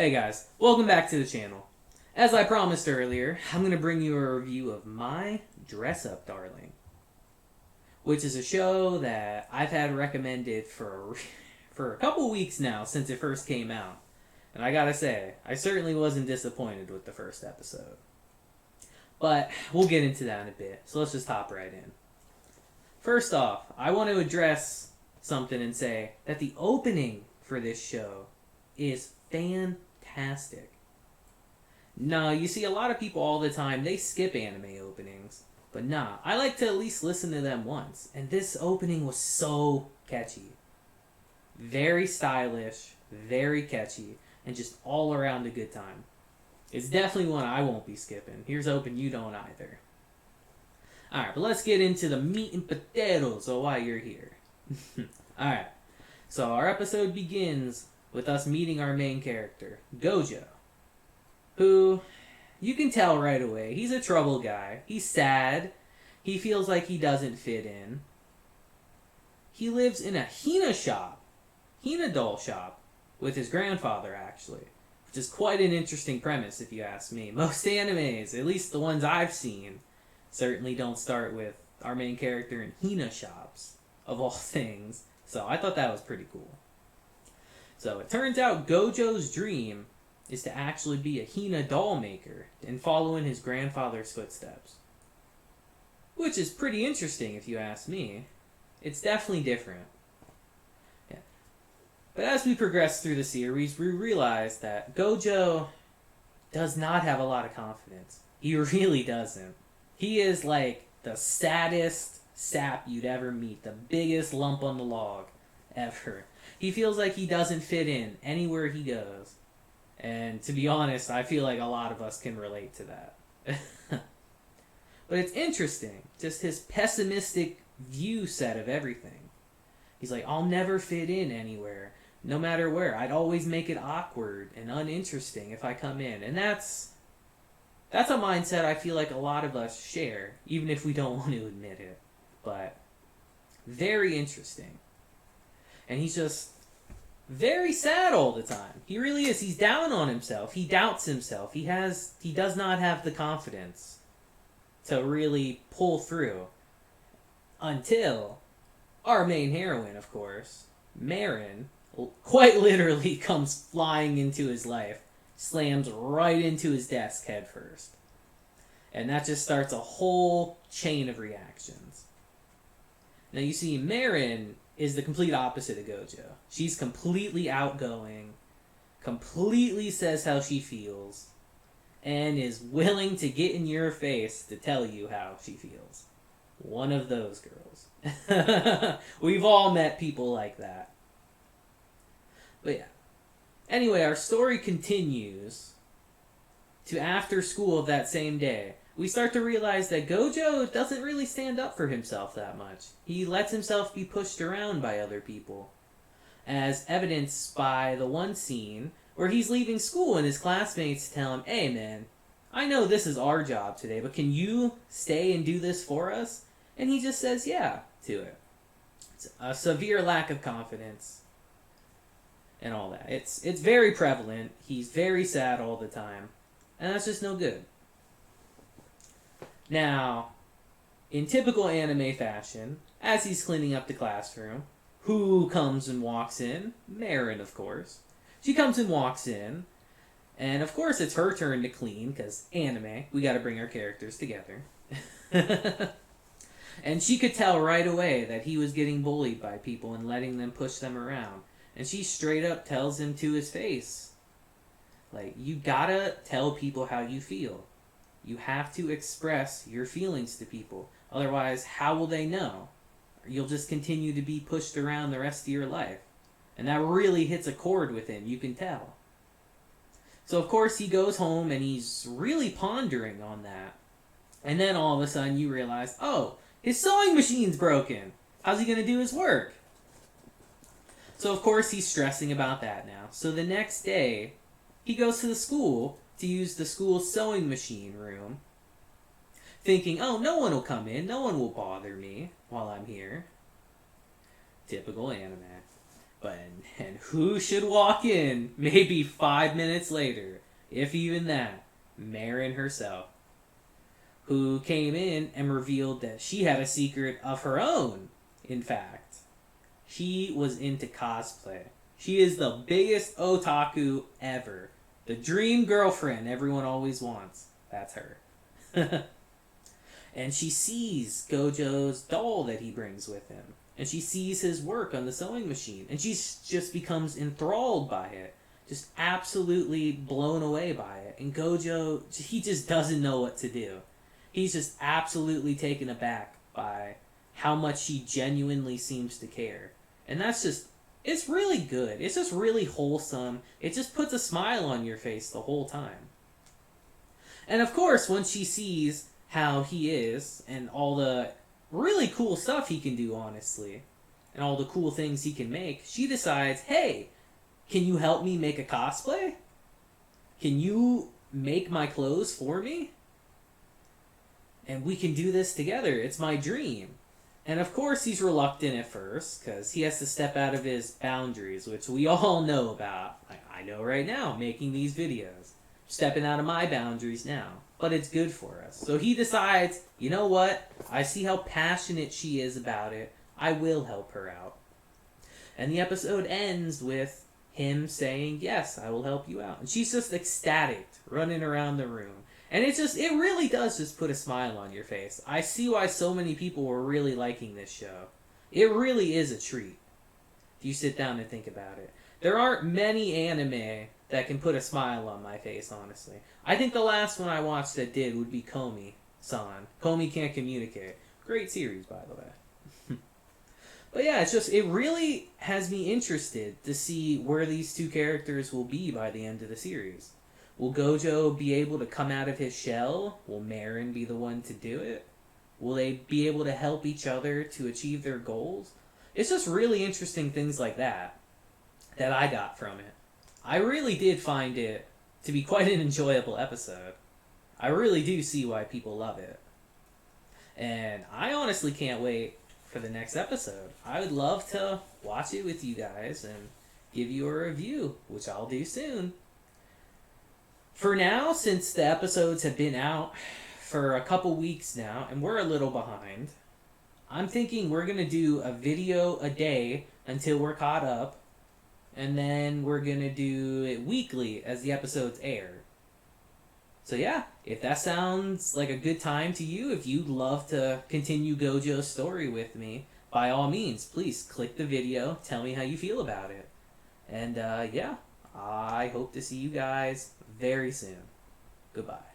Hey guys, welcome back to the channel. As I promised earlier, I'm going to bring you a review of My Dress Up Darling, which is a show that I've had recommended for a couple weeks now since it first came out. And I gotta say, I certainly wasn't disappointed with the first episode. But we'll get into that in a bit, so let's just hop right in. First off, I want to address something and say that the opening for this show is fantastic. Now, you see a lot of people all the time, they skip anime openings. But nah, I like to at least listen to them once. And this opening was so catchy. Very stylish, very catchy, and just all around a good time. It's definitely one I won't be skipping. Here's hoping you don't either. Alright, but let's get into the meat and potatoes of why you're here. Alright, so our episode begins with us meeting our main character, Gojo, who, you can tell right away, he's a trouble guy. He's sad. He feels like he doesn't fit in. He lives in a Hina doll shop, with his grandfather, actually, which is quite an interesting premise, if you ask me. Most animes, at least the ones I've seen, certainly don't start with our main character in Hina shops, of all things. So I thought that was pretty cool. So it turns out Gojo's dream is to actually be a Hina doll maker and follow in his grandfather's footsteps. Which is pretty interesting if you ask me. It's definitely different. Yeah. But as we progress through the series, we realize that Gojo does not have a lot of confidence. He really doesn't. He is like the saddest sap you'd ever meet, the biggest lump on the log ever. He feels like he doesn't fit in anywhere he goes. And to be honest, I feel like a lot of us can relate to that. But it's interesting, just his pessimistic view set of everything. He's like, I'll never fit in anywhere, no matter where. I'd always make it awkward and uninteresting if I come in. And that's a mindset I feel like a lot of us share, even if we don't want to admit it. But very interesting. And he's just very sad all the time. He really is. He's down on himself. He doubts himself. He does not have the confidence to really pull through. Until our main heroine, of course, Marin, quite literally comes flying into his life, slams right into his desk head first. And that just starts a whole chain of reactions. Now you see, Marin is the complete opposite of Gojo. She's completely outgoing, completely says how she feels, and is willing to get in your face to tell you how she feels. One of those girls. We've all met people like that. But yeah. Anyway, our story continues to after school of that same day. We start to realize that Gojo doesn't really stand up for himself that much. He lets himself be pushed around by other people, as evidenced by the one scene where he's leaving school and his classmates tell him, hey man, I know this is our job today, but can you stay and do this for us? And he just says yeah to it. It's a severe lack of confidence and all that. It's very prevalent. He's very sad all the time, and that's just no good. Now, in typical anime fashion, as he's cleaning up the classroom, who comes and walks in? Marin, of course. She comes and walks in, and of course it's her turn to clean, because anime, we gotta bring our characters together. And she could tell right away that he was getting bullied by people and letting them push them around. And she straight up tells him to his face, like, you gotta tell people how you feel. You have to express your feelings to people. Otherwise, how will they know? You'll just continue to be pushed around the rest of your life. And that really hits a chord with him, you can tell. So of course he goes home and he's really pondering on that. And then all of a sudden you realize, oh, his sewing machine's broken. How's he going to do his work? So of course he's stressing about that now. So the next day, he goes to the school to use the school's sewing machine room, thinking, oh, no one will come in, no one will bother me while I'm here. Typical anime. But and who should walk in maybe 5 minutes later, if even that, Marin herself, who came in and revealed that she had a secret of her own. In fact, she was into cosplay. She is the biggest otaku ever. The dream girlfriend everyone always wants. That's her. And she sees Gojo's doll that he brings with him. And she sees his work on the sewing machine. And she just becomes enthralled by it. Just absolutely blown away by it. And Gojo, he just doesn't know what to do. He's just absolutely taken aback by how much she genuinely seems to care. And that's just, it's really good. It's just really wholesome. It just puts a smile on your face the whole time. And of course, when she sees how he is and all the really cool stuff he can do, honestly, and all the cool things he can make, she decides, hey, can you help me make a cosplay? Can you make my clothes for me? And we can do this together. It's my dream. And of course he's reluctant at first, because he has to step out of his boundaries, which we all know about. I know right now, making these videos. Stepping out of my boundaries now. But it's good for us. So he decides, you know what? I see how passionate she is about it. I will help her out. And the episode ends with him saying, yes, I will help you out. And she's just ecstatic, running around the room. And it really does just put a smile on your face. I see why so many people were really liking this show. It really is a treat, if you sit down and think about it. There aren't many anime that can put a smile on my face, honestly. I think the last one I watched that did would be Komi-san. Komi Can't Communicate. Great series, by the way. But yeah, it really has me interested to see where these two characters will be by the end of the series. Will Gojo be able to come out of his shell? Will Marin be the one to do it? Will they be able to help each other to achieve their goals? It's just really interesting things like that I got from it. I really did find it to be quite an enjoyable episode. I really do see why people love it. And I honestly can't wait for the next episode. I would love to watch it with you guys and give you a review, which I'll do soon. For now, since the episodes have been out for a couple weeks now, and we're a little behind, I'm thinking we're going to do a video a day until we're caught up, and then we're going to do it weekly as the episodes air. So yeah, if that sounds like a good time to you, if you'd love to continue Gojo's story with me, by all means, please click the video, tell me how you feel about it. And yeah, I hope to see you guys very soon. Goodbye.